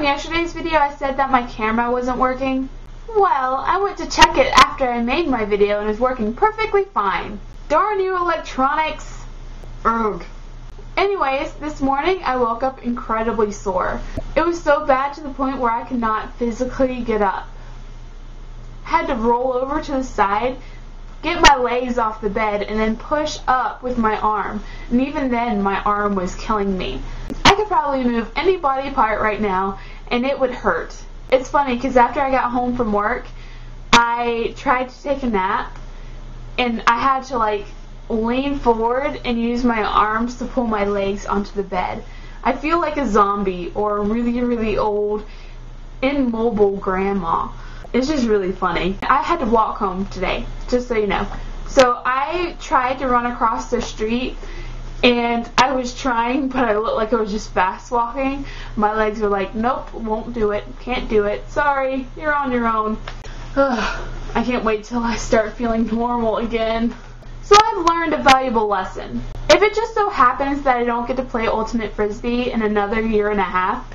yesterday's video I said that my camera wasn't working? Well, I went to check it after I made my video and it was working perfectly fine. Darn you electronics! Ugh. Anyways, this morning I woke up incredibly sore. It was so bad to the point where I could not physically get up. I had to roll over to the side, get my legs off the bed, and then push up with my arm. And even then, my arm was killing me. I could probably move any body part right now, and it would hurt. It's funny, because after I got home from work, I tried to take a nap, and I had to, lean forward and use my arms to pull my legs onto the bed. I feel like a zombie or a really, really old, immobile grandma. It's just really funny. I had to walk home today, just so you know. So I tried to run across the street, and I was trying, but I looked like I was just fast walking. My legs were like, nope, won't do it, can't do it, sorry, you're on your own. Ugh, I can't wait till I start feeling normal again. So I've learned a valuable lesson. If it just so happens that I don't get to play Ultimate Frisbee in another year and a half,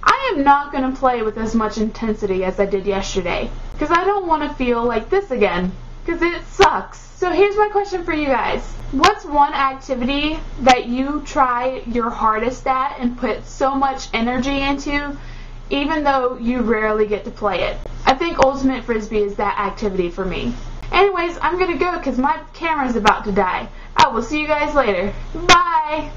I am not going to play with as much intensity as I did yesterday. Because I don't want to feel like this again. Because it sucks. So here's my question for you guys. What's one activity that you try your hardest at and put so much energy into, even though you rarely get to play it? I think Ultimate Frisbee is that activity for me. Anyways, I'm going to go because my camera's about to die. I will see you guys later. Bye!